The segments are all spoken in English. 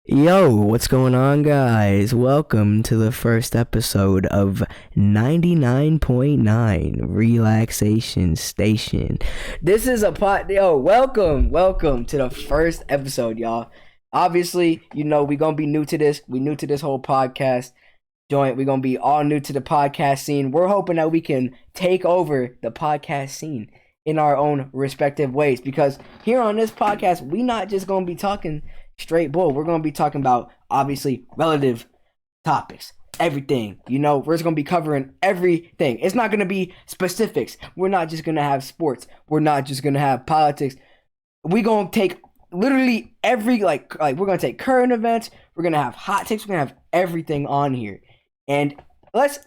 Yo, what's going on, guys? Welcome to the first episode of 99.9 Relaxation Station. This is a welcome to the first episode, y'all. Obviously, we gonna be new to this. We new to this whole podcast joint. We gonna be all new to the podcast scene. We're hoping that we can take over the podcast scene in our own respective ways, because here on this podcast, we not just gonna be talking straight bull. We're going to be talking about, obviously, relative topics. Everything. We're just going to be covering everything. It's not going to be specifics. We're not just going to have sports. We're not just going to have politics. We're going to take literally every, we're going to take current events. We're going to have hot takes. We're going to have everything on here. And let's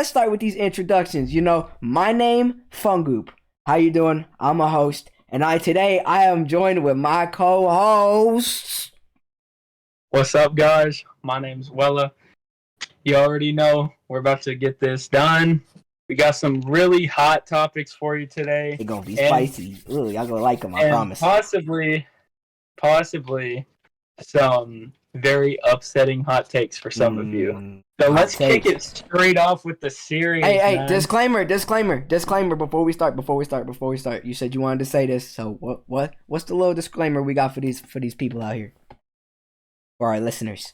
start with these introductions. My name, Fungoop. How you doing? I'm a host. And today I am joined with my co-hosts. What's up, guys? My name's Wella. You already know we're about to get this done. We got some really hot topics for you today. They're gonna be spicy. Ooh, y'all gonna like them, I promise. Possibly some very upsetting hot takes for some of you. So let's kick it straight off with the series. Hey, man. disclaimer before we start. You said you wanted to say this, so what's the little disclaimer we got for these people out here? For our listeners.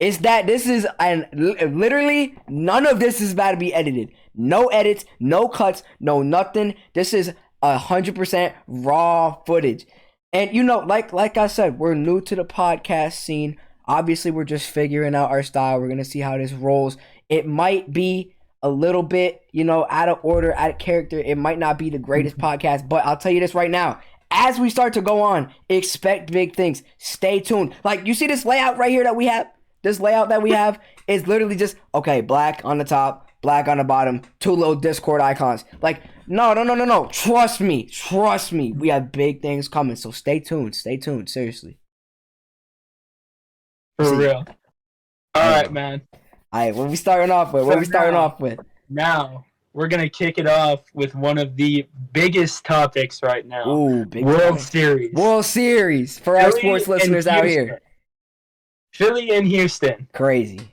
Is that this is, and literally none of this is about to be edited. No edits, no cuts, no nothing. This is 100% raw footage. And like I said, we're new to the podcast scene. Obviously, we're just figuring out our style. We're gonna see how this rolls. It might be a little bit, out of order, out of character. It might not be the greatest podcast, but I'll tell you this right now. As we start to go on, expect big things. Stay tuned. Like, you see this layout right here that we have? This layout that we have is literally just, okay, black on the top, black on the bottom, two little Discord icons. Like, no. Trust me. We have big things coming, so stay tuned. Seriously. For real. All right, man. All right, what we starting off with? Now, we're going to kick it off with one of the biggest topics right now. Ooh, World Series. World Series for our sports listeners out here. Philly and Houston. Crazy.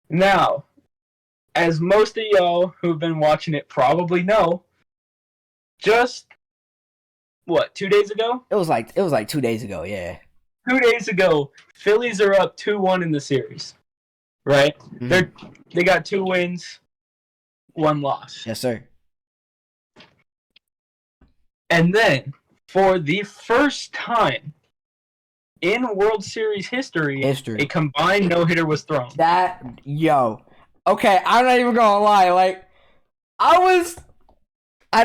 Now, as most of y'all who've been watching it probably know, just, 2 days ago? It was like 2 days ago, yeah. 2 days ago, Phillies are up 2-1 in the series, right? Mm-hmm. They got 2 wins. 1 loss. Yes, sir. And then, for the first time in World Series history, a combined no-hitter was thrown. Okay, I'm not even gonna lie. I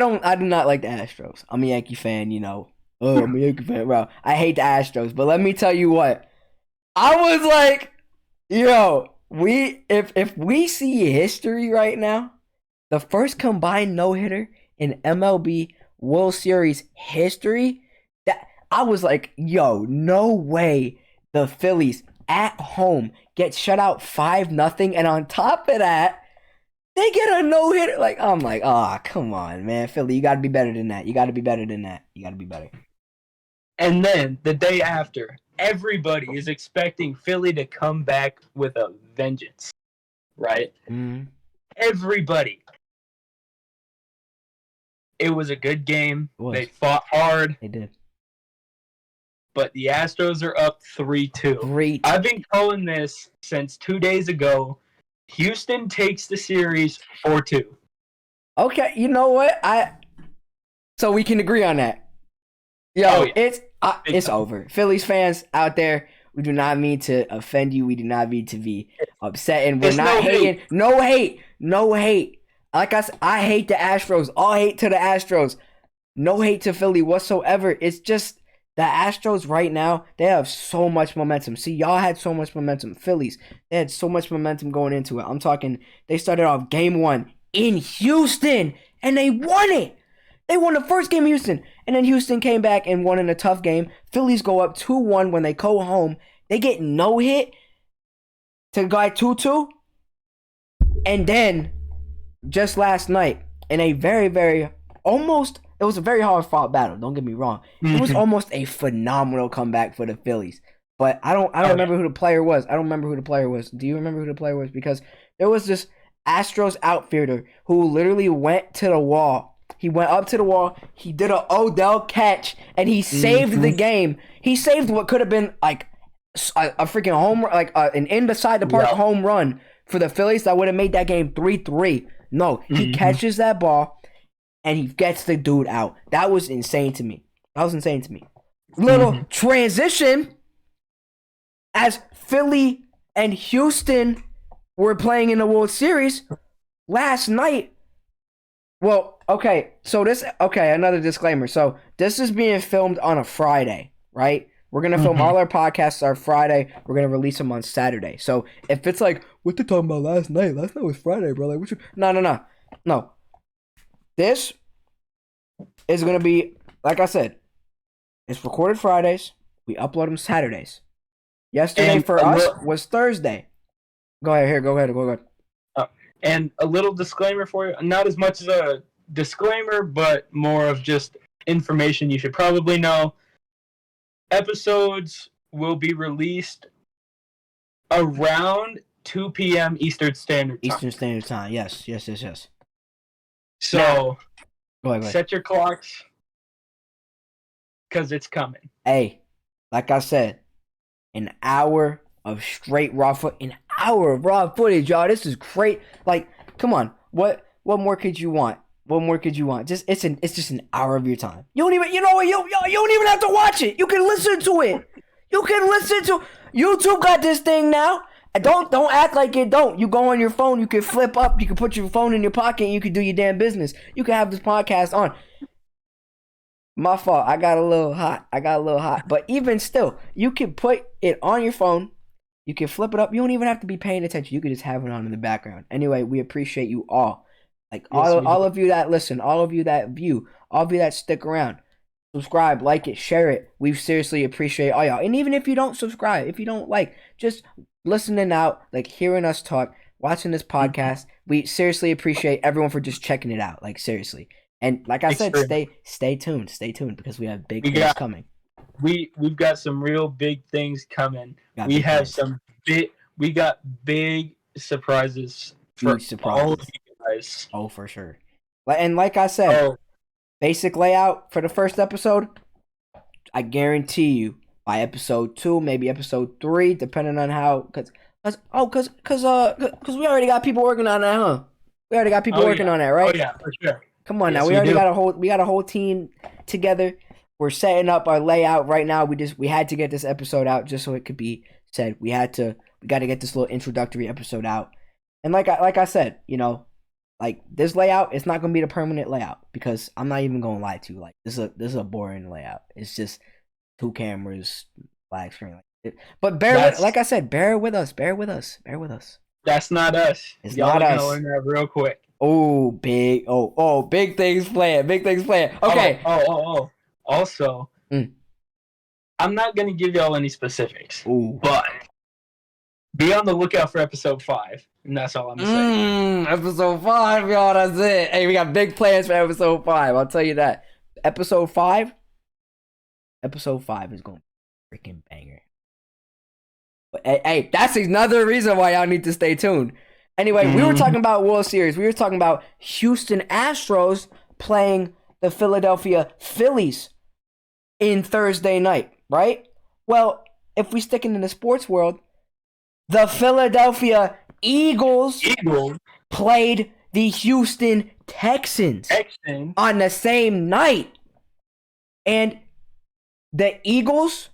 do not like the Astros. I'm a Yankee fan, I'm a Yankee fan, bro. I hate the Astros, but let me tell you what. I was like, if we see history right now, the first combined no-hitter in MLB World Series history, that I was like, no way the Phillies at home get shut out 5-0, and on top of that, they get a no-hitter. I'm like, come on, man. Philly, you gotta be better than that. You gotta be better. And then, the day after, everybody is expecting Philly to come back with a vengeance, right? Mm-hmm. Everybody. It was a good game. They fought hard. They did. But the Astros are up 3-2. I've been calling this since 2 days ago. Houston takes the series 4-2. Okay, you know what? So we can agree on that. It's over. Phillies fans out there, we do not mean to offend you. We do not mean to be upset, and we're not hating. No hate. Like I said, I hate the Astros. All hate to the Astros. No hate to Philly whatsoever. It's just the Astros right now, they have so much momentum. See, y'all had so much momentum. Phillies, they had so much momentum going into it. I'm talking, they started off game 1 in Houston, and they won it. They won the first game in Houston, and then Houston came back and won in a tough game. Phillies go up 2-1 when they go home. They get no hit to go 2-2. And then, just last night, in a very, very almost It was a very hard fought battle. Don't get me wrong. It was almost a phenomenal comeback for the Phillies. But I don't remember who the player was. I don't remember who the player was. Do you remember who the player was? Because there was this Astros outfielder who literally went to the wall. He went up to the wall. He did an Odell catch, and he saved the game. He saved what could have been like a freaking home, like an in beside the park home run for the Phillies that would have made that game 3-3. No, he catches that ball, and he gets the dude out. That was insane to me. Little transition. As Philly and Houston were playing in the World Series last night. Well, okay, another disclaimer. So this is being filmed on a Friday, right? We're going to film all our podcasts on Friday. We're going to release them on Saturday. So if it's like, what they talking about last night? Last night was Friday, bro. Like, No. This is going to be, like I said, it's recorded Fridays. We upload them Saturdays. Yesterday for us was Thursday. Go ahead. And a little disclaimer for you. Not as much as a disclaimer, but more of just information you should probably know. Episodes will be released around 2 p.m. Eastern Standard Time. Yes. So, now, go ahead. Set your clocks, because it's coming. Hey, like I said, an hour of straight raw footage, y'all. This is great. Like, come on. What more could you want? Just it's just an hour of your time. You don't even have to watch it. You can listen to it. YouTube got this thing now. Don't act like it don't. You go on your phone, you can flip up, you can put your phone in your pocket, and you can do your damn business. You can have this podcast on. My fault. I got a little hot. But even still, you can put it on your phone. You can flip it up. You don't even have to be paying attention. You can just have it on in the background. Anyway, we appreciate you all. Like, all of you that listen, all of you that view, all of you that stick around. Subscribe, like it, share it. We seriously appreciate all y'all. And even if you don't subscribe, if you don't like, just listening out, like hearing us talk, watching this podcast, we seriously appreciate everyone for just checking it out. Like, seriously. And like I said, stay tuned because we have big things coming. We've got some real big things coming. We got big surprises for all of you guys. Oh, for sure. And like I said, basic layout for the first episode, I guarantee you by episode 2, maybe episode 3, depending on how, because we already got people working on that, huh? We already got people working on that, right? Oh yeah, for sure. Come on, now we got a whole team together. We're setting up our layout right now. We had to get this episode out just so it could be said. We got to get this little introductory episode out. And like I said, like this layout, it's not gonna be the permanent layout because I'm not even gonna lie to you. Like this is a boring layout. It's just 2 cameras, black screen. But like I said, bear with us. That's not us. It's not us. Y'all learn that real quick. Big things planned. Okay. Also, I'm not gonna give y'all any specifics, but be on the lookout for episode 5, and that's all I'm saying. Episode 5, y'all. That's it. Hey, we got big plans for episode 5. I'll tell you that. Episode 5 is going to be a freaking banger. But hey, that's another reason why y'all need to stay tuned. Anyway, we were talking about World Series. We were talking about Houston Astros playing the Philadelphia Phillies in Thursday night, right? Well, if we stick in the sports world, the Philadelphia Eagles played the Houston Texans on the same night. And the Eagles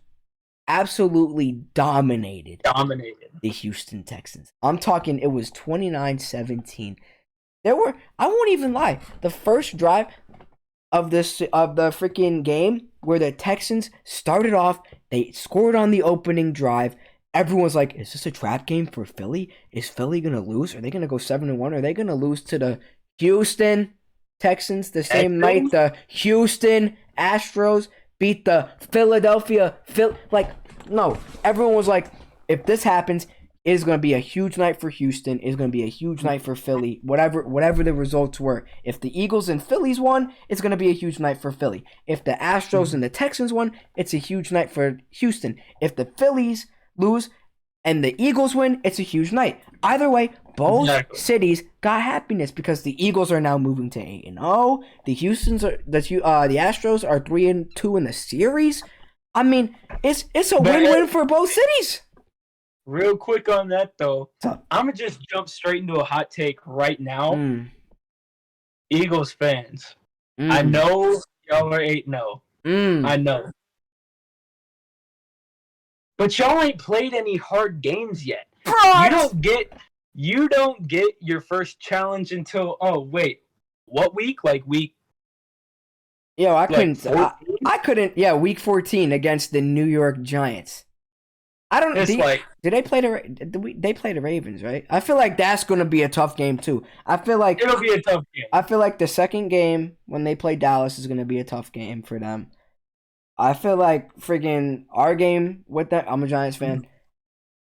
absolutely dominated the Houston Texans. I'm talking, it was 29-17. I won't even lie, the first drive of the freaking game where the Texans started off, they scored on the opening drive. Everyone's like, is this a trap game for Philly? Is Philly going to lose? Are they going to go 7-1? Are they going to lose to the Houston Texans the same night the Houston Astros beat the Philadelphia? No. Everyone was like, if this happens, It's going to be a huge night for Houston. It's going to be a huge night for Philly. Whatever the results were. If the Eagles and Phillies won, it's going to be a huge night for Philly. If the Astros and the Texans won, it's a huge night for Houston. If the Phillies lose and the Eagles win, it's a huge night. Either way, both cities got happiness because the Eagles are now moving to 8-0. The Astros are 3-2 in the series. I mean, it's a win-win for both cities. Real quick on that, though, I'm going to just jump straight into a hot take right now. Eagles fans, I know y'all are 8-0. I know. But y'all ain't played any hard games yet. You don't get your first challenge until, what week? Like week... Yo, I couldn't, week 14 against the New York Giants. I don't. Did they play they play the Ravens, right? I feel like that's gonna be a tough game too. I feel like it'll be a tough game. I feel like the second game when they play Dallas is gonna be a tough game for them. I feel like freaking our game with that. I'm a Giants fan.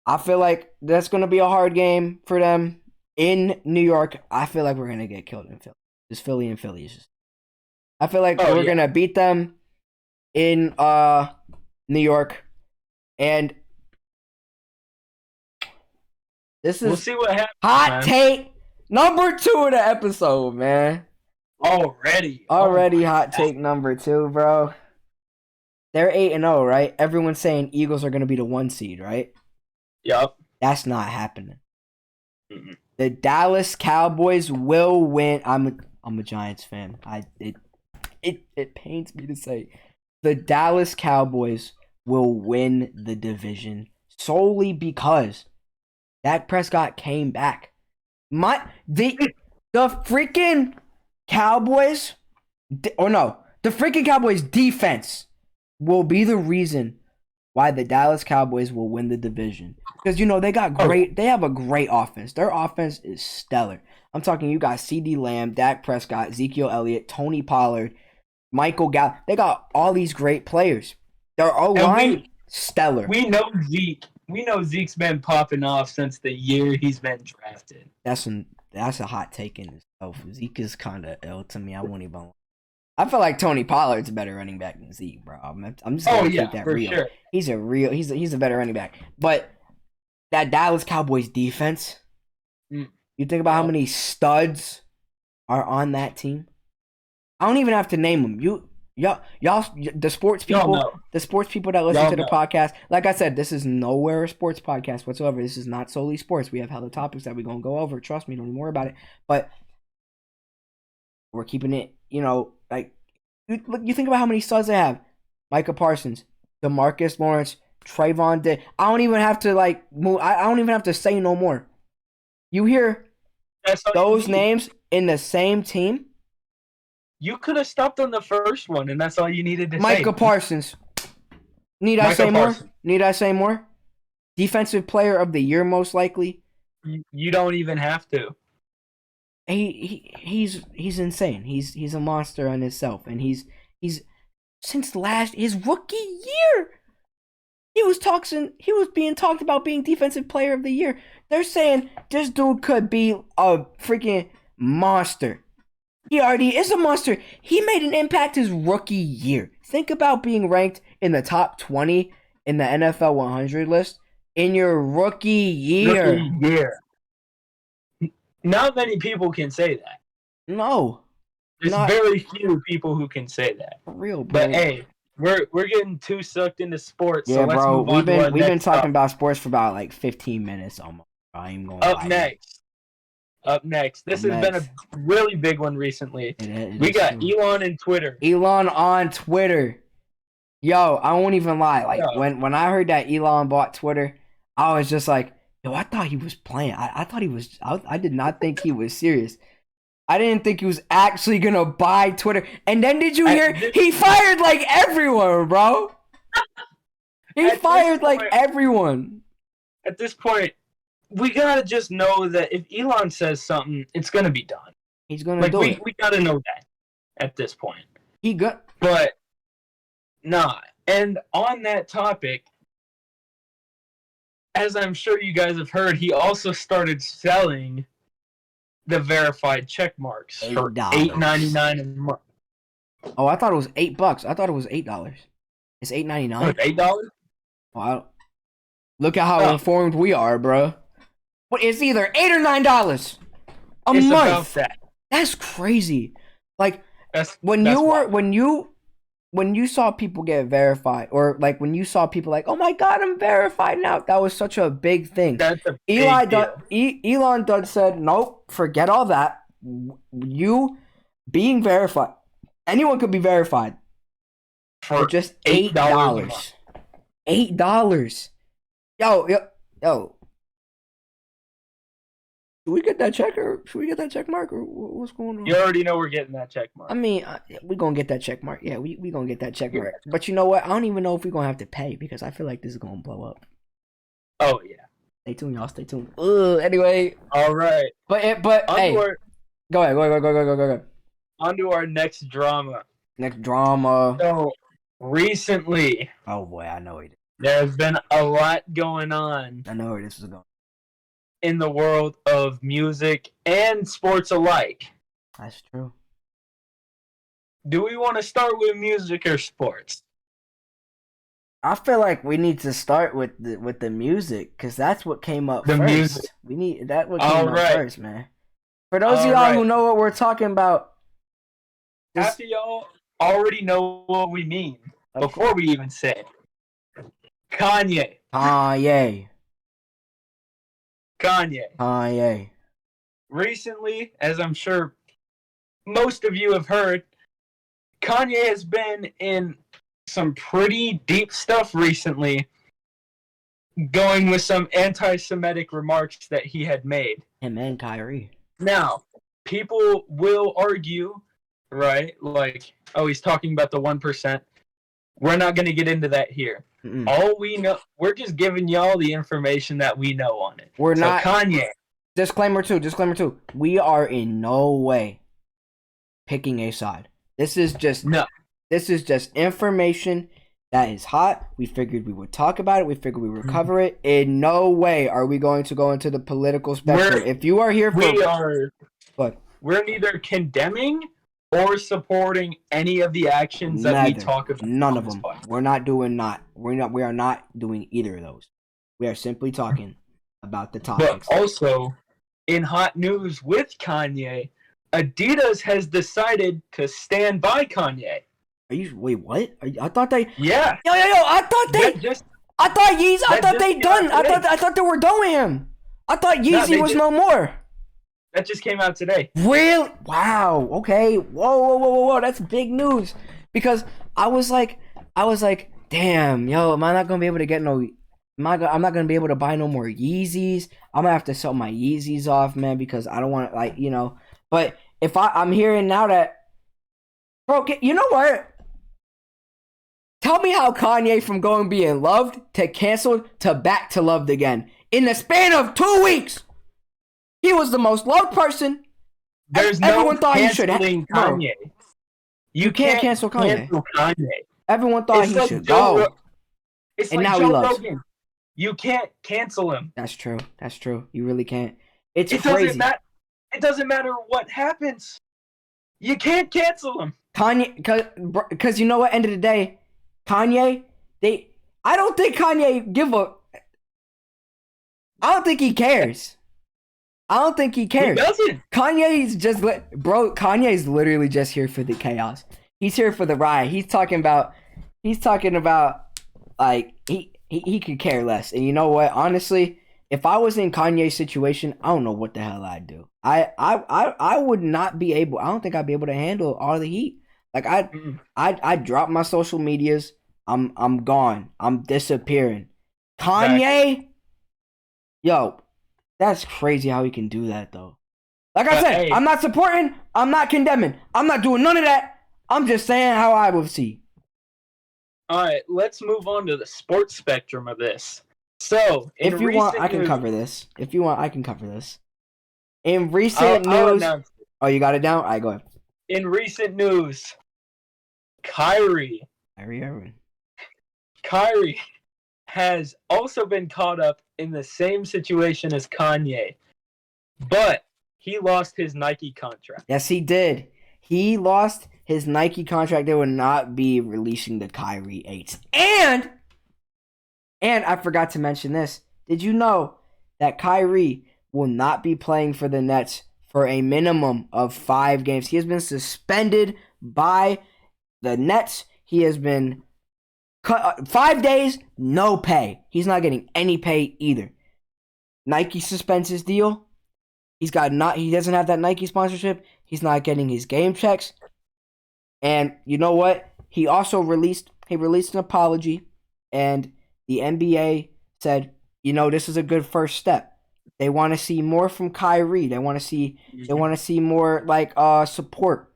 I feel like that's gonna be a hard game for them in New York. I feel like we're gonna get killed in Philly. Just Philly and Philly. I feel like we're gonna beat them in New York, and we'll see what happens. Hot take number 2 of the episode, man. Already hot take number 2, bro. They're 8-0, right? Everyone's saying Eagles are going to be the 1 seed, right? Yup. That's not happening. The Dallas Cowboys will win. I'm a Giants fan. It pains me to say the Dallas Cowboys will win the division solely because Dak Prescott came back. The freaking Cowboys, the freaking Cowboys defense will be the reason why the Dallas Cowboys will win the division. Because they have a great offense. Their offense is stellar. I'm talking, you got CeeDee Lamb, Dak Prescott, Ezekiel Elliott, Tony Pollard, Michael Gallup. They got all these great players. Their O-line, stellar. We know Zeke. We know Zeke's been popping off since the year he's been drafted. That's a hot take in itself. Zeke is kind of ill to me. I won't even. I feel like Tony Pollard's a better running back than Zeke, bro. I'm just gonna keep that real. Sure. He's a better running back. But that Dallas Cowboys defense, you think about how many studs are on that team. I don't even have to name them. Y'all, the sports people that listen to the podcast. Like I said, this is nowhere a sports podcast whatsoever. This is not solely sports. We have hella topics that we're gonna go over. Trust me, don't even worry about it. But we're keeping it, like you think about how many studs they have. Micah Parsons, DeMarcus Lawrence, Trayvon Diggs. I don't even have to move. I don't even have to say no more. You hear those names in the same team. You could have stopped on the first one, and that's all you needed to say. Micah Parsons. Need I say more? Defensive Player of the Year, most likely. You don't even have to. He's insane. He's a monster on himself, and he's since his rookie year. He was being talked about being Defensive Player of the Year. They're saying this dude could be a freaking monster. He already is a monster. He made an impact his rookie year. Think about being ranked in the top 20 in the NFL 100 list in your rookie year. Not many people can say that. No. There's very few people who can say that. For real, bro. But hey, we're getting too sucked into sports. Yeah, so let's bro. Move on we've been talking about sports for about 15 minutes almost. I ain't gonna lie. Up next. This has been a really big one recently. We got Elon and Twitter. Elon on Twitter. Yo, I won't even lie. When I heard that Elon bought Twitter, I was just like, yo, I thought he was playing. I thought he was. I did not think he was serious. I didn't think he was actually gonna buy Twitter. And then did you hear he fired everyone, bro? He fired everyone. At this point, we gotta just know that if Elon says something, it's gonna be done. He's gonna do it. We gotta know that at this point. But nah. And on that topic, as I'm sure you guys have heard, he also started selling the verified check marks for $8.99 a month. Oh, I thought it was $8. I thought it was $8. It's $8.99. $8? Wow. Look at how informed we are, bro. But it's either $8 or $9 a month. About that. That's crazy. Like when you saw people get verified, or like when you saw people like, oh my god, I'm verified now. That was such a big thing. That's a big deal. Elon Dud said, nope, forget all that. You being verified, anyone could be verified for just $8. $8. Yo. Should we get that check mark or what's going on? You already know we're getting that check mark. I mean, we're going to get that check mark. Yeah, we going to get that check mark. But you know what? I don't even know if we're going to have to pay because I feel like this is going to blow up. Oh, yeah. Stay tuned, y'all. Stay tuned. Anyway. All right. But hey. Go ahead. On to our next drama. So, recently. Oh, boy. I know it. There's been a lot going on. I know where this is going. In the world of music and sports alike. That's true. Do we want to start with music or sports? I feel like we need to start with the music because that's what came up first. Music. We need that what came up first, man. For those of y'all right. who know what we're talking about, after y'all already know what we mean before we even say it. Kanye. Recently, as I'm sure most of you have heard, Kanye has been in some pretty deep stuff recently, going with some anti-Semitic remarks that he had made. Him and Kyrie. Now, people will argue, right? Like, oh, he's talking about the 1%. We're not going to get into that here. Mm-mm. All we know, we're just giving y'all the information that we know on it. We're not Kanye. Disclaimer two. We are in no way picking a side. This is just information that is hot. We figured we would talk about it. We figured we would cover it. In no way are we going to go into the political spectrum. If you are here we're neither condemning or supporting any of the actions that we talk about. None of them. We are not doing either of those. We are simply talking about the topics. But also, in hot news with Kanye, Adidas has decided to stand by Kanye. Wait, what? I thought they. Yeah. Yo! I thought they were done with him. I thought Yeezy was no more. That just came out today. Really? Wow. Okay. Whoa. That's big news. Because I was like, damn, yo, am I not gonna be able to get no? I'm not gonna be able to buy no more Yeezys. I'm gonna have to sell my Yeezys off, man, because I don't want to, But if I'm hearing now that, bro, you know what? Tell me how Kanye from going being loved to canceled to back to loved again in the span of 2 weeks. He was the most loved person. Everyone thought he should have. Kanye. You can't cancel Kanye. Everyone thought he should go. It's like Joe Rogan. You can't cancel him. That's true. You really can't. It's crazy. It doesn't matter what happens. You can't cancel him. Kanye, because you know what? End of the day, Kanye. I don't think Kanye I don't think he cares. I don't think he cares. He doesn't. Kanye's literally just here for the chaos. He's here for the riot. He's talking about like he could care less. And you know what? Honestly, if I was in Kanye's situation, I don't know what the hell I'd do. I would not be able. I don't think I'd be able to handle all the heat. Like I'd drop my social medias. I'm gone. I'm disappearing. Kanye, yo. That's crazy how he can do that, though. Like I said, I'm not supporting. I'm not condemning. I'm not doing none of that. I'm just saying how I would see. All right, let's move on to the sports spectrum of this. So, if you want, I can cover this. In recent news... Oh, you got it down? All right, go ahead. In recent news, Kyrie Irving. Kyrie has also been caught up in the same situation as Kanye, but he lost his Nike contract. Yes, he did. He lost his Nike contract. They will not be releasing the Kyrie 8s. And I forgot to mention this. Did you know that Kyrie will not be playing for the Nets for a minimum of 5 games? He has been suspended by the Nets. He has been cut 5 days, no pay. He's not getting any pay either. Nike suspends his deal. He doesn't have that Nike sponsorship. He's not getting his game checks. And you know what? He also released an apology, and the NBA said, this is a good first step. They want to see more from Kyrie. They want to see more like support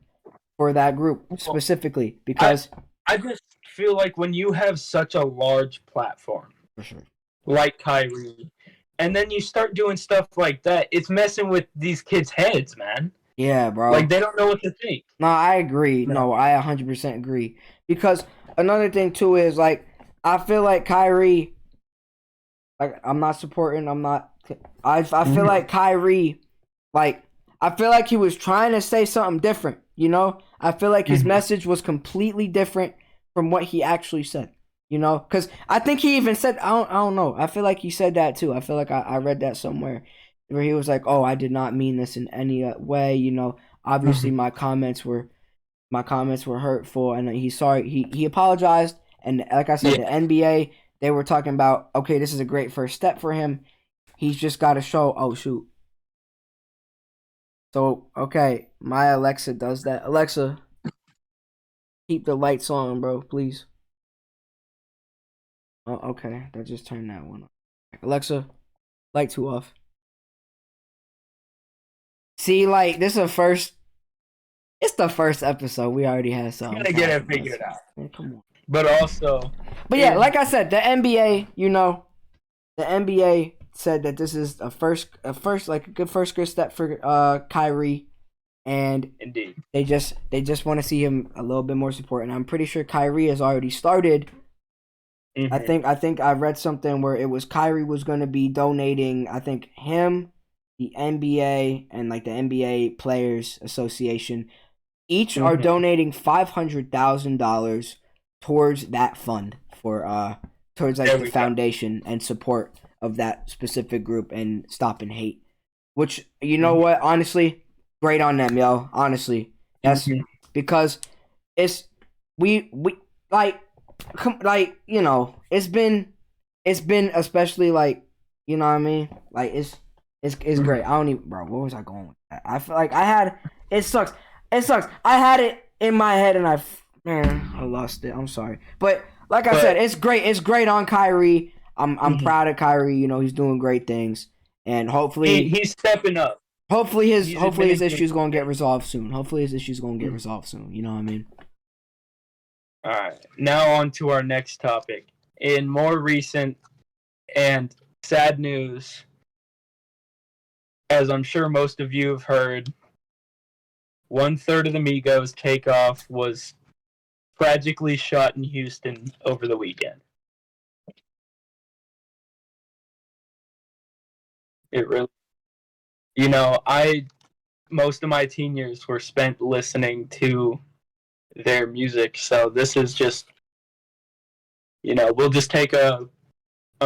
for that group specifically, because I just feel like when you have such a large platform, for sure, like Kyrie, and then you start doing stuff like that, it's messing with these kids' heads, man. Yeah, bro. Like, they don't know what to think. No, I agree. No, I 100% agree. Because another thing, too, is, like, I feel like Kyrie, like, I'm not supporting, I feel like Kyrie, like, I feel like he was trying to say something different, I feel like his message was completely different from what he actually said. Because I think he even said, I don't know. I feel like he said that too. I feel like I read that somewhere where he was like, "Oh, I did not mean this in any way." Obviously my comments were hurtful, and he's sorry. He apologized, and like I said, the NBA, they were talking about, okay, this is a great first step for him. He's just got to show. Oh shoot. So okay, my Alexa does that. Alexa, keep the lights on, bro, please. Oh, okay, that just turned that one off. Alexa, light 2 off. See, like, this is the first. It's the first episode. We already had something. I'm gonna get it figured out. Man, come on. But also, yeah, like I said, the NBA, the NBA said that this is a good first step for Kyrie, and indeed, they just want to see him a little bit more support, and I'm pretty sure Kyrie has already started. I think I read something where it was Kyrie was going to be donating. I think him, the NBA, and like the NBA Players Association, each are donating $500,000 towards that fund for towards like the foundation and support of that specific group and stopping hate. Which, you know what, honestly, great on them, yo. Honestly, that's because it's we like it's been especially like, you know what I mean, like it's great. I don't even, bro, where was I going with that? I feel like it sucks. I had it in my head and I lost it. I'm sorry, but like I said, it's great on Kyrie. I'm proud of Kyrie. He's doing great things, and hopefully he's stepping up. Hopefully his issues gonna get resolved soon. You know what I mean? All right, now on to our next topic. In more recent and sad news, as I'm sure most of you have heard, 1/3 of the Migos Takeoff was tragically shot in Houston over the weekend. It really, most of my teen years were spent listening to their music, so this is just, we'll just take a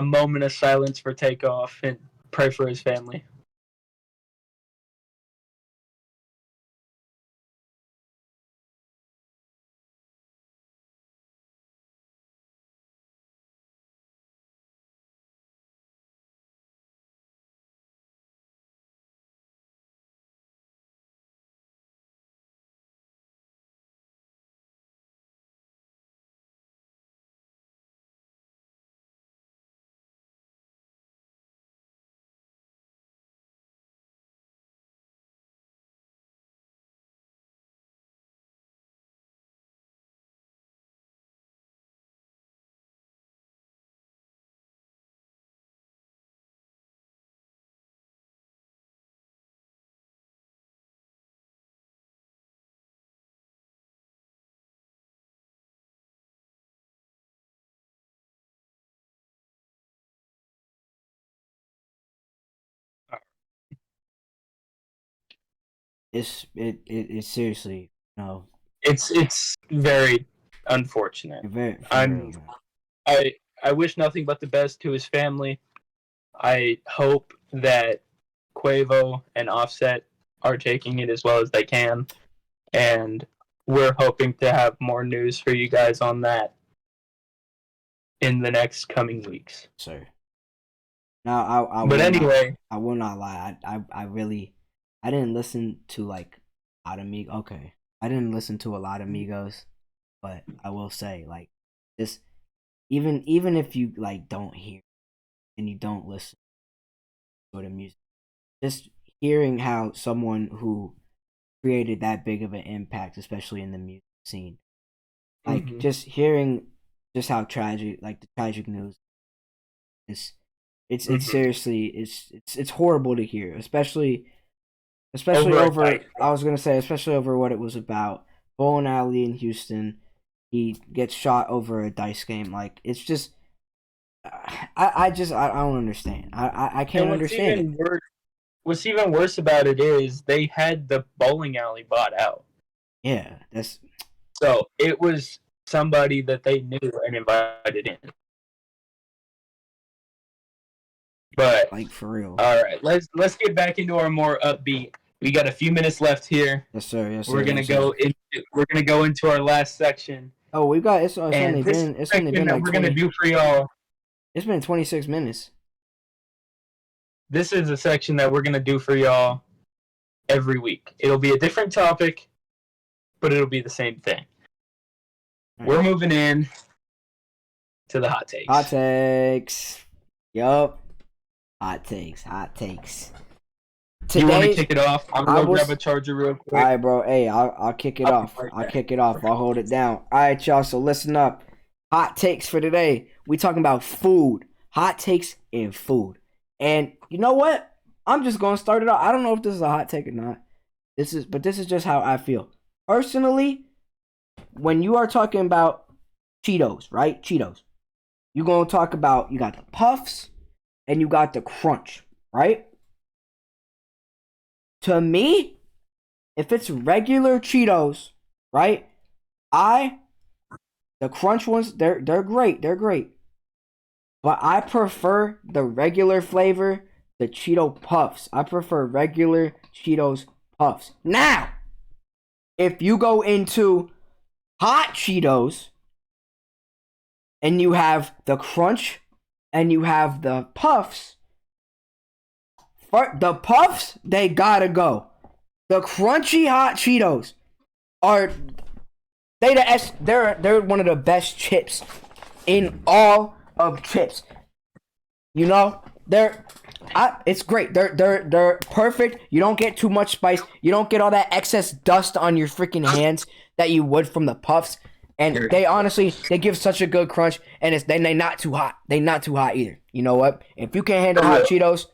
moment of silence for Takeoff and pray for his family. it's seriously, no. It's very unfortunate. Very, I wish nothing but the best to his family. I hope that Quavo and Offset are taking it as well as they can, and we're hoping to have more news for you guys on that in the next coming weeks. Sir. Now, anyway, I will not lie. I really, I didn't listen to like a lot of Migos. Okay, I didn't listen to a lot of Migos, but I will say like this, even if you like don't hear and you don't listen to the music, just hearing how someone who created that big of an impact, especially in the music scene, like just hearing just how tragic, like the tragic news is. It's seriously it's horrible to hear, especially over I was gonna say especially over what it was about. Bowling alley in Houston, he gets shot over a dice game. Like it's just, I don't understand. I can't understand. What's even worse about it is they had the bowling alley bought out. Yeah, so it was somebody that they knew and invited in. But like for real. All right, let's get back into our more upbeat. We got a few minutes left here. Yes, sir. Yes, sir. We're gonna go into our last section. Oh, we've got it's only been like we're gonna do for y'all. It's been 26 minutes. This is a section that we're gonna do for y'all every week. It'll be a different topic, but it'll be the same thing. Right. We're moving in to the hot takes. Hot takes. Yup. Hot takes. Today, you want to kick it off? I'm gonna grab a charger real quick. All right, bro. Hey, I'll kick it off. I'll kick it off. I'll hold it down. All right, y'all. So listen up. Hot takes for today. We talking about food. Hot takes in food. And you know what? I'm just gonna start it off. I don't know if this is a hot take or not. This is just how I feel personally. When you are talking about Cheetos, right? Cheetos. You're gonna talk about you got the puffs. And you got the crunch, right? To me, if it's regular Cheetos, right? The crunch ones, they're great. They're great. But I prefer the regular flavor, the Cheeto Puffs. I prefer regular Cheetos Puffs. Now, if you go into hot Cheetos and you have the crunch and you have the puffs. The puffs, they gotta go. The crunchy hot Cheetos are they're one of the best chips in all of chips. You know, it's great. They're perfect. You don't get too much spice. You don't get all that excess dust on your freaking hands that you would from the puffs. And they honestly, they give such a good crunch, and they're not too hot. They're not too hot either. You know what? If you can't handle hot Cheetos,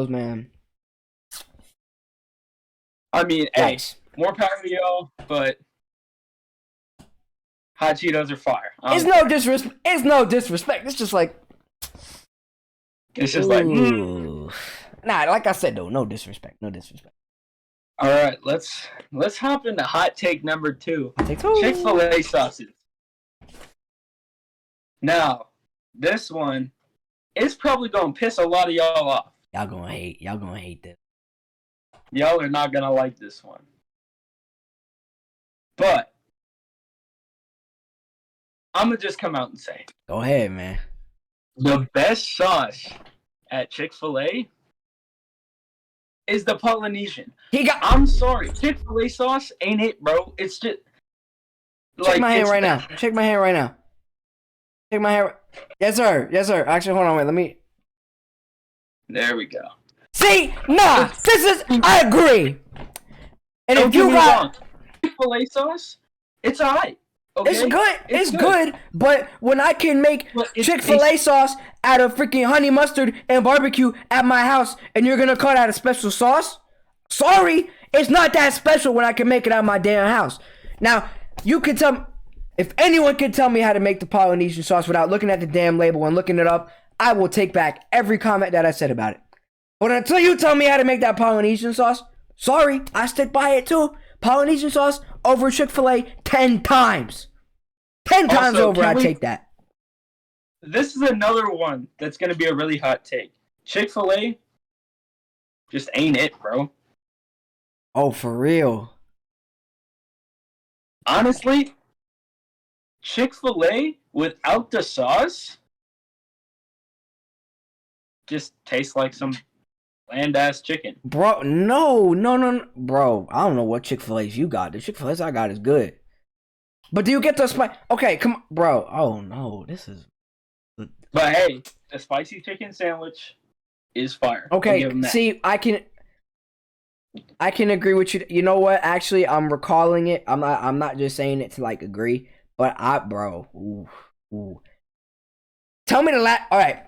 man. I mean, hey, more power to y'all, but hot Cheetos are fire. It's no disrespect. It's just like, nah. Like I said though, no disrespect. All right, let's hop into hot take number 2. Chick-fil-A sauces. Now, this one is probably gonna piss a lot of y'all off. Y'all gonna hate this. Y'all are not gonna like this one. But I'm gonna just come out and say, go ahead, man. The best sauce at Chick-fil-A is the Polynesian. I'm sorry, Chick-fil-A sauce ain't it, bro. It's just check my hand right now. Check my hand right now. Check my hand. Yes, sir. Actually, hold on, wait. Let me. There we go. See, nah, I agree. And if you got Chick-fil-A sauce, it's alright. Okay? It's good. It's good. But when I can make Chick-fil-A sauce out of freaking honey mustard and barbecue at my house, and you're gonna call that a special sauce? Sorry, it's not that special when I can make it out of my damn house. Now, you can tell me, if anyone can tell me how to make the Polynesian sauce without looking at the damn label and looking it up, I will take back every comment that I said about it. But until you tell me how to make that Polynesian sauce, Sorry, I stick by it too. Polynesian sauce over Chick-fil-A 10 times. 10 times over, I take that. This is another one that's going to be a really hot take. Chick-fil-A just ain't it, bro. Oh, for real? Honestly, Chick-fil-A without the sauce just tastes like some bland-ass chicken. Bro, no. Bro, I don't know what Chick-fil-A's you got. The Chick-fil-A's I got is good. But do you get the spice? Okay, come on, bro. Oh, no, this is... But hey, the spicy chicken sandwich is fire. Okay, see, I can agree with you. You know what? Actually, I'm recalling it. I'm not just saying it to like agree, but ooh. Tell me all right.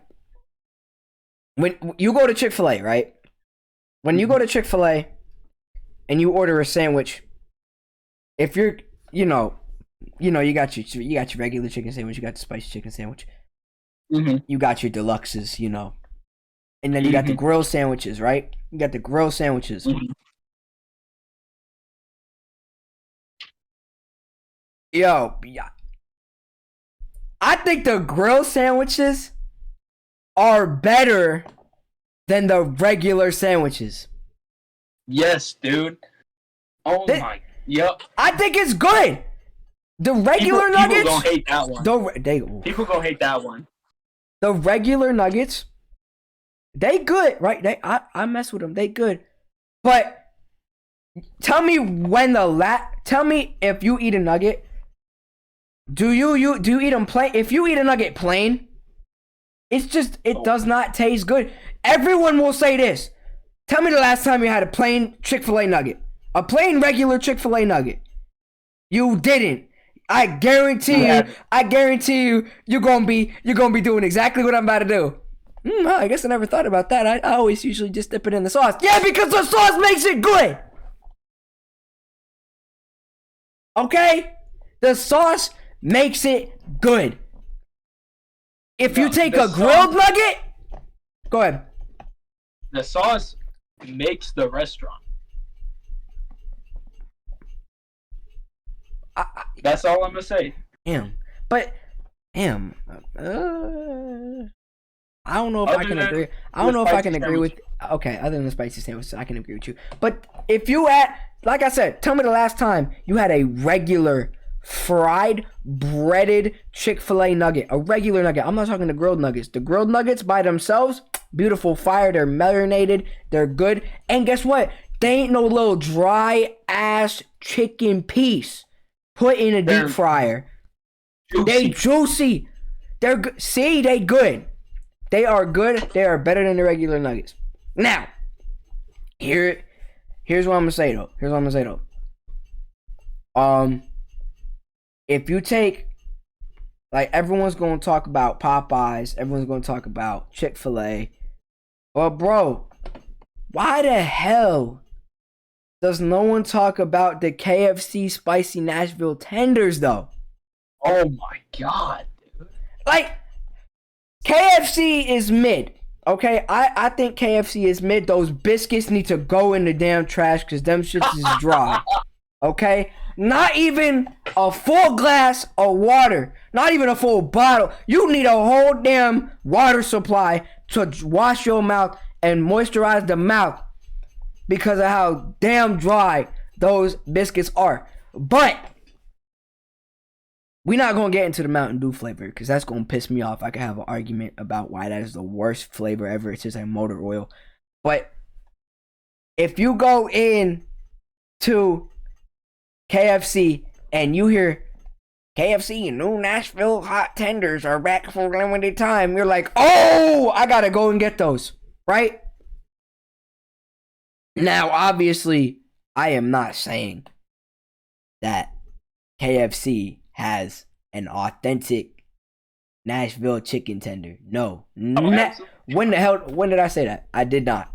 When you go to Chick-fil-A, right? When you go to Chick-fil-A and you order a sandwich, if you're, you got your regular chicken sandwich, you got the spicy chicken sandwich. Mm-hmm. You got your deluxes, and then you got the grill sandwiches, right? You got the grill sandwiches. Mm-hmm. Yo, yeah. I think the grill sandwiches are better than the regular sandwiches. Yes, dude. My. Yep. I think it's good. The regular nuggets. People gonna hate that one. People gonna hate that one. The regular nuggets, they good, right? I mess with them. They good, but tell me tell me if you eat a nugget, do you eat them plain? If you eat a nugget plain, it does not taste good. Everyone will say this. Tell me the last time you had a plain Chick-fil-A nugget, a plain regular Chick-fil-A nugget. You didn't. I guarantee you, you're gonna be doing exactly what I'm about to do. I guess I never thought about that. I always usually just dip it in the sauce. Yeah, because the sauce makes it good. Okay? The sauce makes it good. If you take a grilled nugget, go ahead. The sauce makes the restaurant. That's all I'm gonna say. But I don't know if I can agree. I don't know if I can agree with. Okay, other than the spicy sandwich, I can agree with you. But if you like I said, tell me the last time you had a regular fried breaded Chick-fil-A nugget, a regular nugget. I'm not talking the grilled nuggets. The grilled nuggets by themselves, beautiful fire. They're marinated. They're good. And guess what? They ain't no little dry ass chicken piece put in a deep fryer. Juicy. They juicy. They're good. See, they good. They are good. They are better than the regular nuggets. Now, here's what I'm gonna say though. If you take, like, everyone's gonna talk about Popeyes, everyone's gonna talk about Chick-fil-A, but bro, why the hell does no one talk about the KFC spicy Nashville tenders though? Oh my god, dude. Like, KFC is mid. Okay, I think KFC is mid. Those biscuits need to go in the damn trash because them shits is dry. Okay? Not even a full glass of water. Not even a full bottle. You need a whole damn water supply to wash your mouth and moisturize the mouth because of how damn dry those biscuits are. But we're not going to get into the Mountain Dew flavor because that's going to piss me off. I could have an argument about why that is the worst flavor ever. It's just like motor oil. But if you go in to KFC and you hear KFC new Nashville hot tenders are back for a limited time, you're like, oh, I got to go and get those. Right? Now, obviously, I am not saying that KFC has an authentic Nashville chicken tender. No. When did I say that? I did not.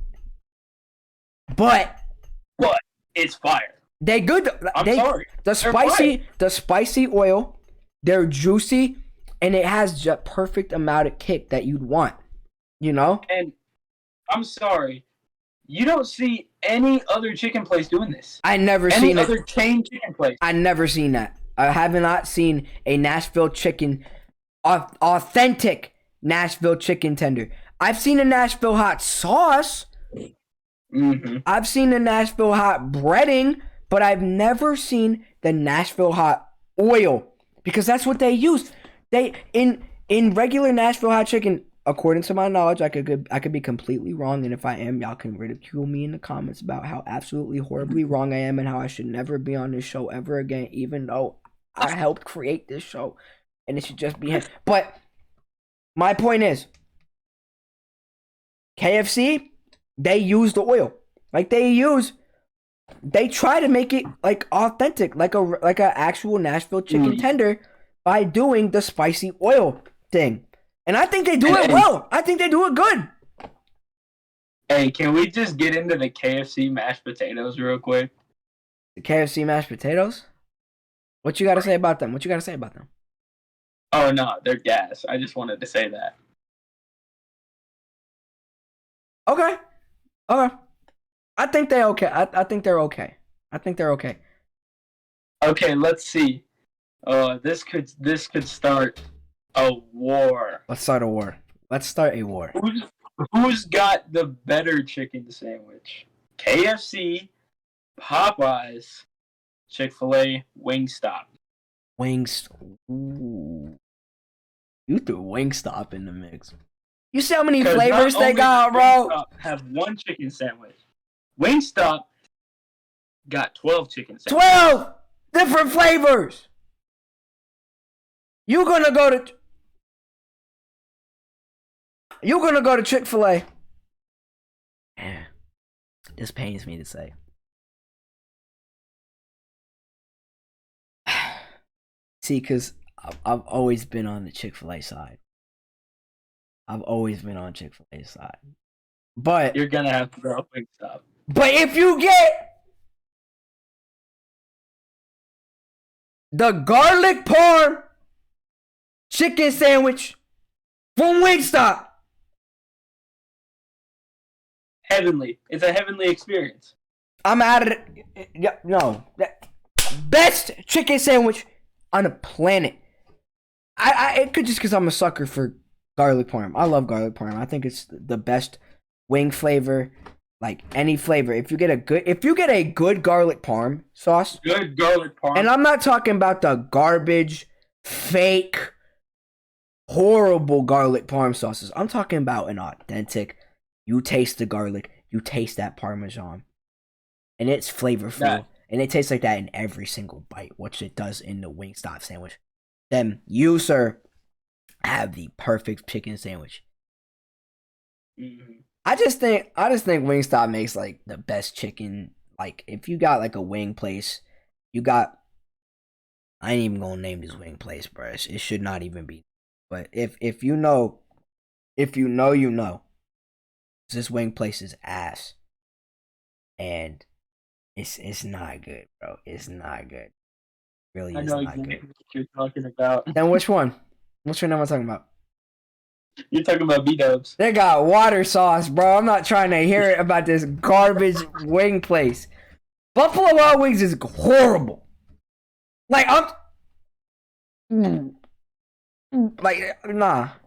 But it's fire. They good. Sorry. The spicy oil, they're juicy, and it has just perfect amount of kick that you'd want. You know? And I'm sorry. You don't see any other chicken place doing this. I never any seen other chain chicken place. I never seen that. I have not seen a Nashville chicken, authentic Nashville chicken tender. I've seen a Nashville hot sauce. Mm-hmm. I've seen the Nashville hot breading, but I've never seen the Nashville hot oil, because that's what they use. They in regular Nashville hot chicken, according to my knowledge, I could be completely wrong, and if I am, y'all can ridicule me in the comments about how absolutely horribly wrong I am and how I should never be on this show ever again, even though I helped create this show and it should just be him. But my point is, KFC, they use the oil. Like they try to make it like authentic, like a actual Nashville chicken tender by doing the spicy oil thing. And I think they do it well. I think they do it good. Hey, can we just get into the KFC mashed potatoes real quick? The KFC mashed potatoes? What you got to say about them? What you got to say about them? Oh, no, they're gas. I just wanted to say that. Okay. I think they're okay. I think they're okay. I think they're okay. Okay, let's see. This could start a war. Let's start a war. Let's start a war. Who's got the better chicken sandwich? KFC, Popeyes, Chick-fil-A, Wingstop. Ooh. You threw Wingstop in the mix. You see how many flavors they got, bro? Wingstop have one chicken sandwich. Wingstop got 12 chicken sandwiches. 12 different flavors. You're gonna go to Chick-fil-A. Man, this pains me to say. See, because I've always been on the Chick-fil-A side. I've always been on Chick-fil-A side. But you're gonna have to go Wingstop. But if you get the garlic parm chicken sandwich from Wingstop, heavenly. It's a heavenly experience. I'm out of it. No. Best chicken sandwich on the planet. It could just because I'm a sucker for garlic parm. I love garlic parm. I think it's the best wing flavor, like any flavor. If you get a good garlic parm sauce, and I'm not talking about the garbage, fake, horrible garlic parm sauces. I'm talking about an authentic. You taste the garlic, you taste that Parmesan, and it's flavorful, and it tastes like that in every single bite, which it does in the Wingstop sandwich. Then you, sir, have the perfect chicken sandwich. Mm-hmm. I just think Wingstop makes like the best chicken. Like if you got like a wing place, I ain't even gonna name this wing place, bro. It should not even be. But if you know, you know. This wing place is ass, and it's not good, bro. It's not good. Really, I know exactly what you're talking about. Then which one? Which one am I talking about? You're talking about B-dubs. They got water sauce, bro. I'm not trying to hear about this garbage wing place. Buffalo Wild Wings is horrible. Like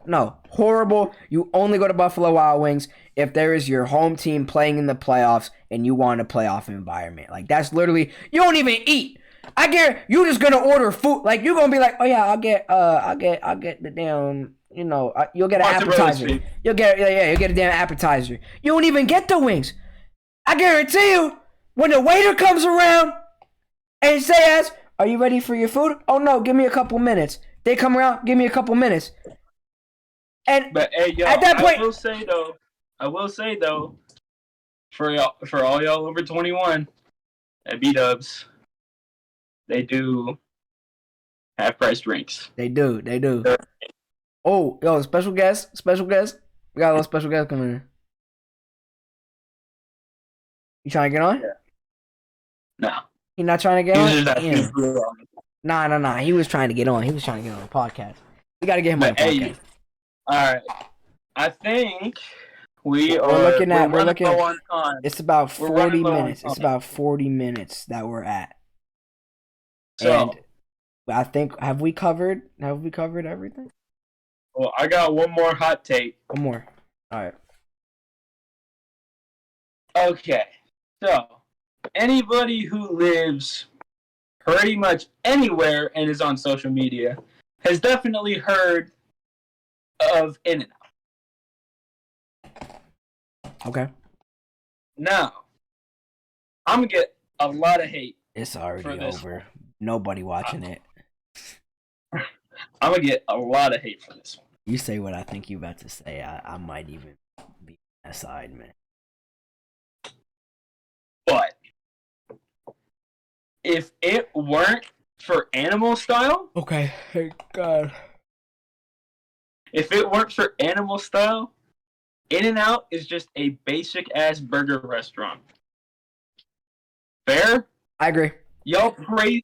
no, horrible. You only go to Buffalo Wild Wings if there is your home team playing in the playoffs and you want a playoff environment. Like that's literally, you don't even eat. I guarantee you just gonna order food. Like you're gonna be like, oh yeah, I'll get the damn, you'll get an appetizer. You'll get a damn appetizer. You don't even get the wings. I guarantee you, when the waiter comes around and says, "Are you ready for your food?" "Oh no, give me a couple minutes." They come around, give me a couple minutes. But hey, yo, at that point, I will say though, for all y'all over 21 at B-dubs, they do half price drinks. They do. Oh, yo, special guest. We got a little special guest coming in. You trying to get on? Yeah. No. He not trying to get on? Nah. He was trying to get on. He was trying to get on the podcast. We got to get him on the podcast. All right. I think We're looking on time. It's about 40 minutes. It's about 40 minutes that we're at. So, and I think have we covered everything? Well, I got one more hot take. One more. All right. Okay. So, anybody who lives pretty much anywhere and is on social media has definitely heard of In-N-Out. Okay. Now, I'm going to get a lot of hate. It's already over. Nobody watching it. I'm going to get a lot of hate for this one. You say what I think you about to say. I might even be on that side, man. But if it weren't for Animal Style... Okay, thank God. If it weren't for Animal Style, In-N-Out is just a basic-ass burger restaurant. Fair? I agree. Y'all praise...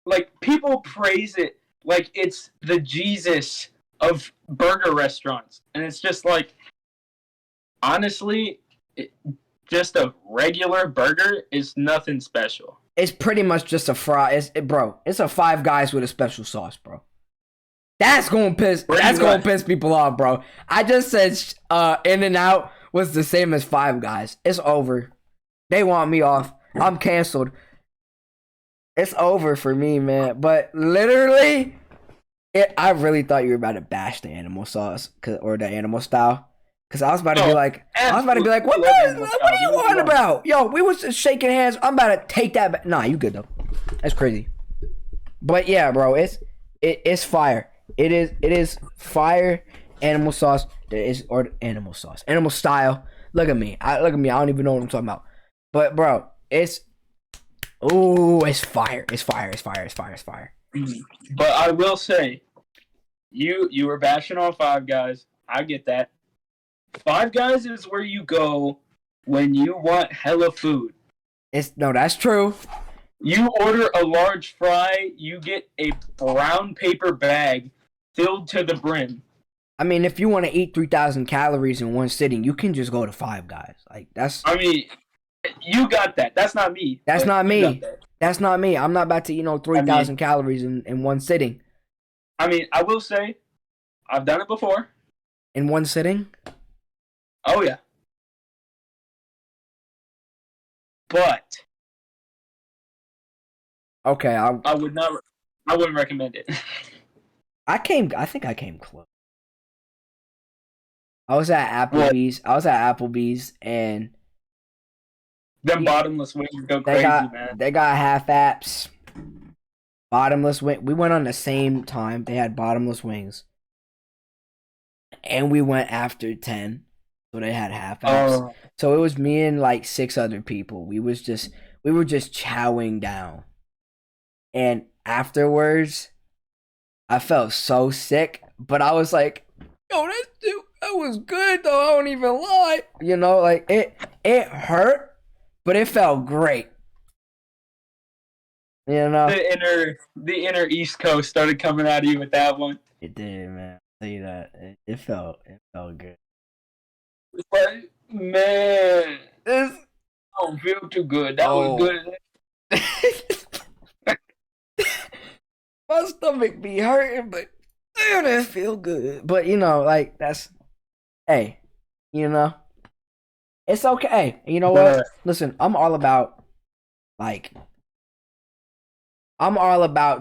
Like, people praise it like it's the Jesus of burger restaurants. And it's just like... Honestly, just a regular burger is nothing special. It's pretty much just a fry. It's a Five Guys with a special sauce, bro. That's gonna piss people off, bro. I just said In-N-Out was the same as Five Guys. It's over. They want me off. I'm canceled. It's over for me, man. But literally, I really thought you were about to bash the animal sauce or the Animal Style. Cause I was about to be like, what are you on about? Yo, we was just shaking hands. I'm about to take that back. Nah, you good though. That's crazy. But yeah, bro, it's fire. It is fire. Animal sauce. Animal sauce. Animal Style. Look at me. I don't even know what I'm talking about. But bro, it's fire. It's fire. But I will say, you were bashing on Five Guys. I get that. Five Guys is where you go when you want hella food. That's true. You order a large fry, you get a brown paper bag filled to the brim. I mean, if you want to eat 3,000 calories in one sitting, you can just go to Five Guys. Like I mean, you got that. That's not me. That's not me. That's not me. I'm not about to eat 3,000 calories in one sitting. I mean, I will say, I've done it before. In one sitting? Oh yeah. But okay, I wouldn't recommend it. I think I came close. I was at Applebee's and them bottomless wings go crazy, man. They got half apps. Bottomless wing. We went on the same time. They had bottomless wings. And we went after 10. So they had half apps. So it was me and like 6 other people. We were just chowing down. And afterwards, I felt so sick, but I was like, yo, that was good though. I don't even lie. Like it hurt, but it felt great. The inner East Coast started coming out of you with that one. It did, man. I'll tell you that. It felt good. But man, this don't feel too good. That was good. My stomach be hurting, but damn, it feel good. But like that's, hey, it's okay. You know what? Listen, I'm all about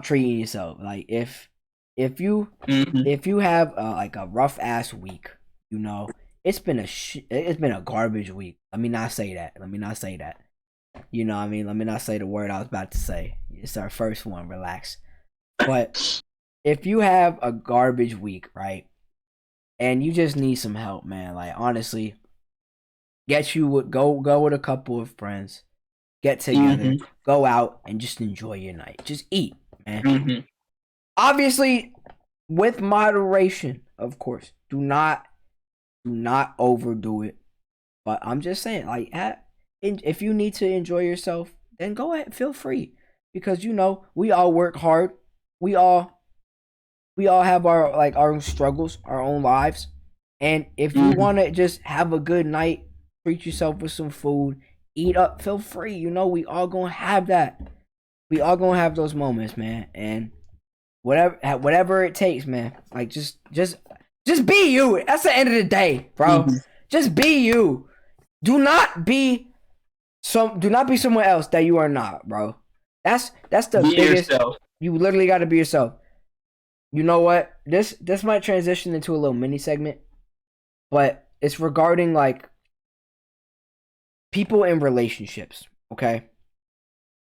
treating yourself. Like if you have like a rough ass week, it's been a garbage week. Let me not say that. You know what I mean? Let me not say the word I was about to say. It's our first one. Relax. But if you have a garbage week, right, and you just need some help, man, like honestly, go with a couple of friends, get together, go out and just enjoy your night. Just eat, man. Obviously, with moderation, of course. Do not overdo it. But I'm just saying, like, if you need to enjoy yourself, then go ahead, feel free, because we all work hard. We all have our own struggles, our own lives. And if you want to just have a good night, treat yourself with some food, eat up, feel free. You know, we all gonna have that. We all gonna have those moments, man. And whatever it takes, man. Like just be you. That's the end of the day, bro. Just be you. Do not be someone else that you are not, bro. That's the biggest. Yourself. You literally got to be yourself. You know what? This might transition into a little mini segment, but it's regarding like people in relationships. Okay,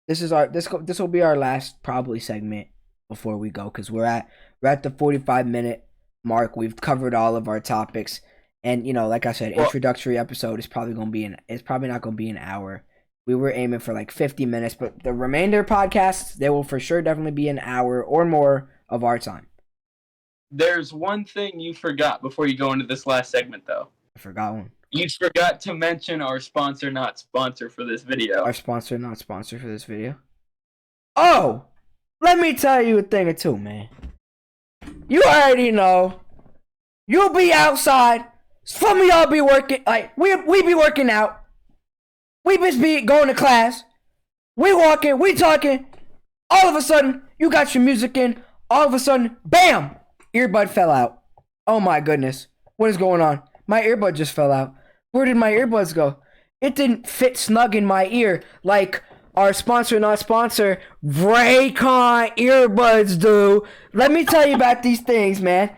this will be our last probably segment before we go, because we're at the 45-minute mark. We've covered all of our topics, and you know, like I said, introductory episode is probably not gonna be an hour. We were aiming for like 50 minutes, but the remainder podcasts, they will for sure definitely be an hour or more of our time. There's one thing you forgot before you go into this last segment, though. I forgot one. You forgot to mention our sponsor, not sponsor for this video. Our sponsor, not sponsor for this video. Oh! Let me tell you a thing or two, man. You already know. You'll be outside. Some of y'all be working, like, we be working out. We just be going to class. We walking, we talking. All of a sudden, you got your music in. All of a sudden, bam! Earbud fell out. Oh my goodness. What is going on? My earbud just fell out. Where did my earbuds go? It didn't fit snug in my ear like our sponsor, not sponsor, Raycon earbuds do. Let me tell you about these things, man.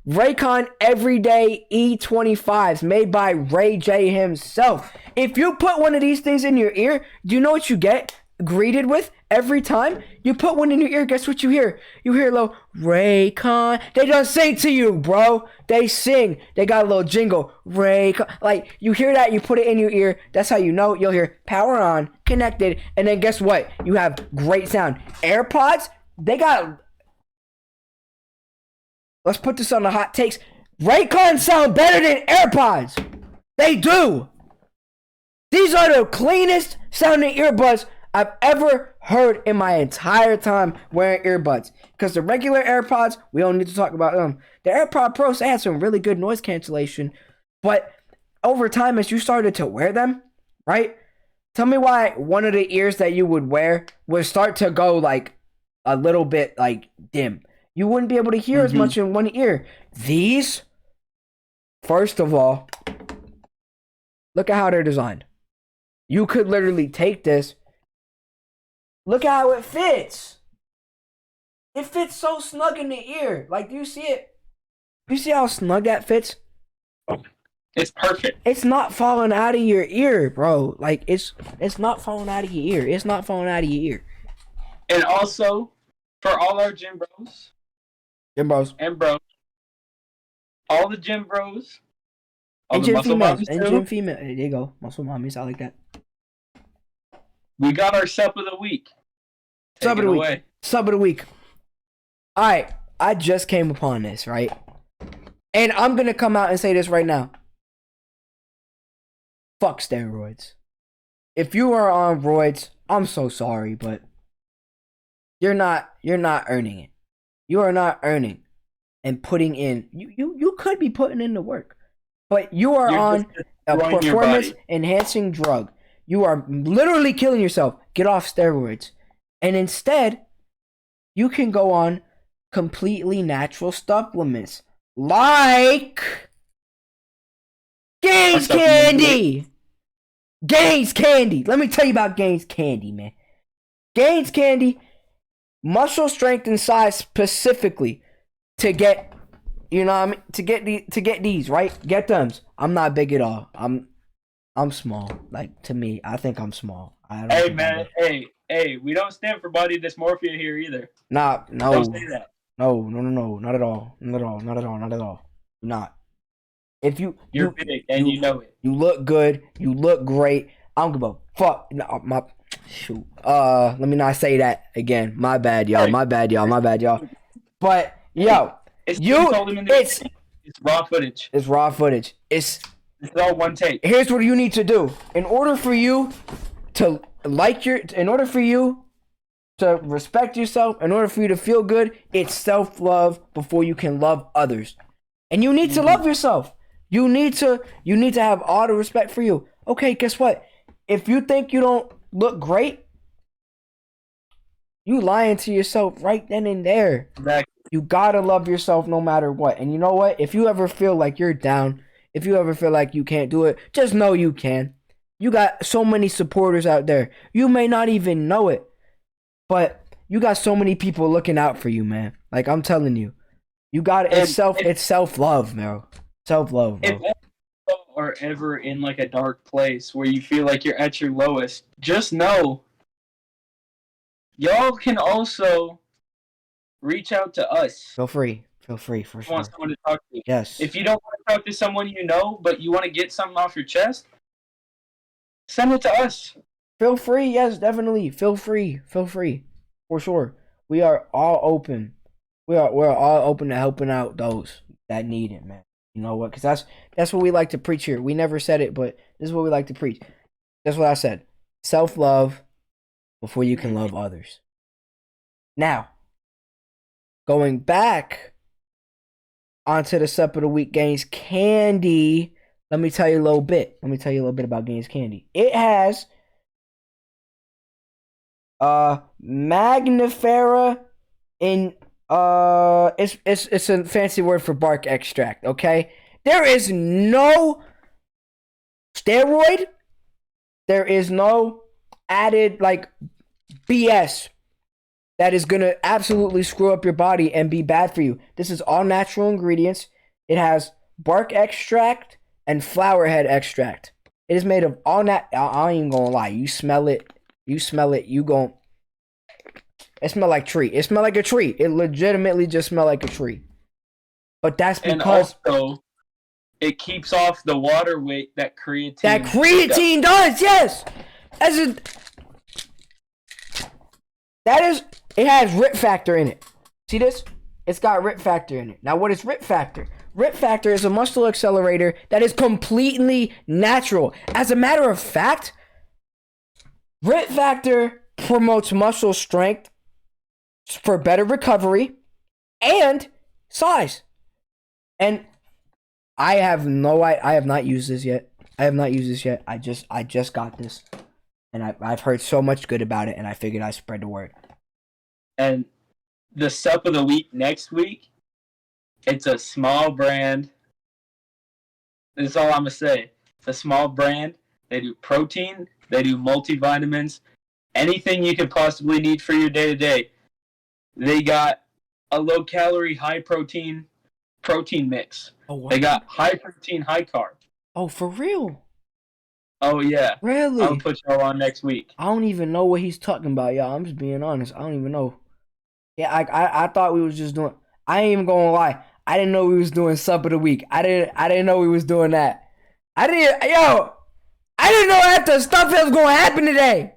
Raycon Everyday E25s made by Ray J himself. If you put one of these things in your ear, do you know what you get greeted with every time? You put one in your ear, guess what you hear? You hear a little Raycon. They don't sing to you, bro. They sing. They got a little jingle. Raycon. Like, you hear that, you put it in your ear. That's how you know. You'll hear power on, connected, and then guess what? You have great sound. AirPods, they got... Let's put this on the hot takes. Raycon sound better than AirPods. They do. These are the cleanest sounding earbuds I've ever heard in my entire time wearing earbuds. Because the regular AirPods, we don't need to talk about them. The AirPod Pros, they had some really good noise cancellation. But over time, as you started to wear them, right? Tell me why one of the ears that you would wear would start to go like a little bit like dim. You wouldn't be able to hear as much in one ear. These, first of all, look at how they're designed. You could literally take this. Look at how it fits. It fits so snug in the ear. Like, do you see it? Do you see how snug that fits? It's perfect. It's not falling out of your ear, bro. Like, it's not falling out of your ear. It's not falling out of your ear. And also, for all our gym bros. And bros. All the gym bros. And gym females. And gym female. There you go. Muscle mommies. I like that. We got our sub of the week. Sub of the week. Alright. I just came upon this, right? And I'm going to come out and say this right now. Fuck steroids. If you are on roids, I'm so sorry, but you're not earning it. You are not earning and putting in. You could be putting in the work, but you're on a performance enhancing drug. You are literally killing yourself. Get off steroids, and instead, you can go on completely natural supplements like Gaines Candy. Gaines Candy. Let me tell you about Gaines Candy, man. Gaines Candy. Muscle strength and size specifically to get, you know what I mean, to get these, right? Get them. I'm not big at all. I'm small. Like, to me, I think I'm small. Hey man, hey, we don't stand for body dysmorphia here either. No. Don't say that. No, not at all. Not. If you're big and you know it. You look good. You look great. I don't give a fuck. No, shoot. Let me not say that again. My bad, y'all. But yo, it's raw footage. It's raw footage. It's all one take. Here's what you need to do. In order for you to respect yourself, in order for you to feel good, it's self-love before you can love others. And you need to love yourself. You need to have all the respect for you. Okay, guess what? If you think you don't look great, you lying to yourself right then and there. Exactly. You gotta love yourself no matter what. And you know what? If you ever feel like you're down, if you ever feel like you can't do it, just know you can. You got so many supporters out there. You may not even know it, but you got so many people looking out for you, man. Like, I'm telling you. You got it's self-love, man. Self-love, bro. If you are ever in like a dark place where you feel like you're at your lowest, just know y'all can also reach out to us. Feel free for sure. You want someone to talk to. Yes. If you don't want to talk to someone you know, but you want to get something off your chest, send it to us. Feel free, yes, definitely. Feel free. For sure. We are all open. We're all open to helping out those that need it, man. You know what? Because that's what we like to preach here. We never said it, but this is what we like to preach. That's what I said. Self-love before you can love others. Now, going back onto the Sup of the Week Gaines Candy, let me tell you a little bit. About Gaines Candy. It has Magnifera in it's a fancy word for bark extract, okay? There is no steroid. There is no added like BS that is gonna absolutely screw up your body and be bad for you. This is all natural ingredients. It has bark extract and flower head extract. It is made of all I ain't even gonna lie. You smell it. It smell like tree. It smell like a tree. It legitimately just smell like a tree. But that's because also it keeps off the water weight that creatine. That creatine does, yes. It has RIP factor in it. See this? It's got RIP factor in it. Now, what is RIP factor? RIP factor is a muscle accelerator that is completely natural. As a matter of fact, RIP factor promotes muscle strength for better recovery and size. And I have not used this yet. I just got this, and I've heard so much good about it, and I figured I'd spread the word. And the Sup of the Week next week, it's a small brand. That's all I'm gonna say. It's a small brand. They do protein. They do multivitamins. Anything you could possibly need for your day to day. They got a low calorie, high protein mix. Oh, wow. They got high protein, high carb. Oh, for real? Oh, yeah. Really? I'll put y'all on next week. I don't even know what he's talking about, y'all. I'm just being honest. I don't even know. Yeah, I thought we was just doing. I ain't even gonna lie. I didn't know we was doing Sup of the Week. I didn't know we was doing that. I didn't know that the stuff that was gonna happen today.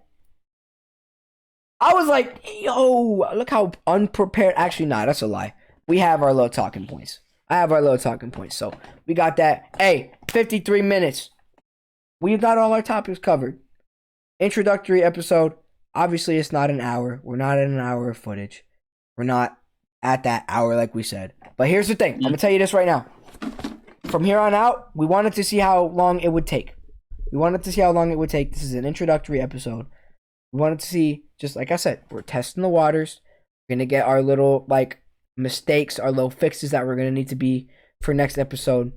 I was like, yo, look how unprepared. Actually, nah, that's a lie. We have our little talking points. I have our little talking points. So we got that. Hey, 53 minutes. We've got all our topics covered. Introductory episode. Obviously, it's not an hour. We're not at an hour of footage. We're not at that hour like we said. But here's the thing. I'm going to tell you this right now. From here on out, we wanted to see how long it would take. This is an introductory episode. We wanted to see, just like I said, we're testing the waters. We're going to get our little, mistakes, our little fixes that we're going to need to be for next episode.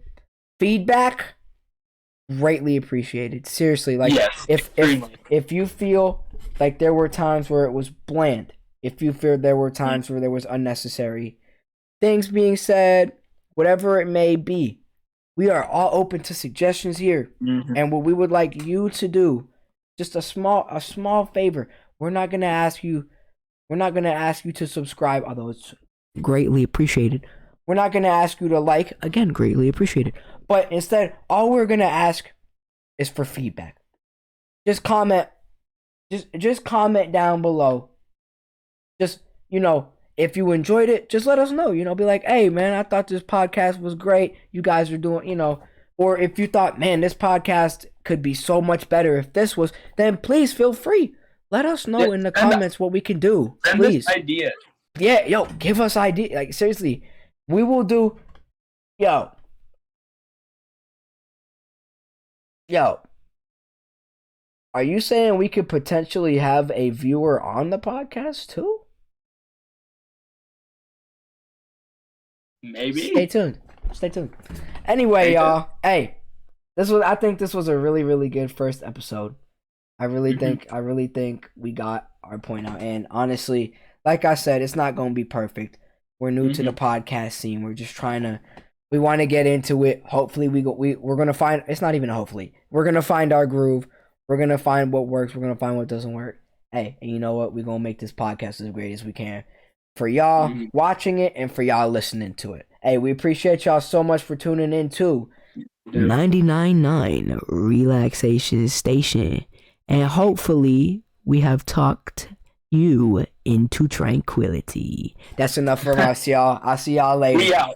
Feedback, greatly appreciated. Seriously, yes, if you feel like there were times where it was bland, if you feel there were times where there was unnecessary things being said, whatever it may be, we are all open to suggestions here. Mm-hmm. And what we would like you to do, just a small favor. We're not gonna ask you to subscribe, although it's greatly appreciated. We're not gonna ask you to like, again, greatly appreciated. But instead, all we're gonna ask is for feedback. Just comment. Just comment down below. Just, if you enjoyed it, just let us know. Be like, hey man, I thought this podcast was great. You guys are doing, or if you thought, man, this podcast could be so much better if this was, then please feel free. Let us know in the comments what we can do. Please. Idea. Yeah, give us ideas. Seriously, we will do. Yo, are you saying we could potentially have a viewer on the podcast too? Maybe. Stay tuned. Anyway, y'all. Hey, I think this was a really, really good first episode. I really think we got our point out. And honestly, like I said, it's not gonna be perfect. We're new to the podcast scene. We're just we want to get into it. Hopefully we're gonna find, it's not even a hopefully. We're gonna find our groove. We're gonna find what works. We're gonna find what doesn't work. Hey, and you know what? We're gonna make this podcast as great as we can for y'all watching it and for y'all listening to it. Hey, we appreciate y'all so much for tuning in to 99.9 Relaxation Station. And hopefully we have talked you into tranquility. That's enough for us, y'all. I'll see y'all later. We out.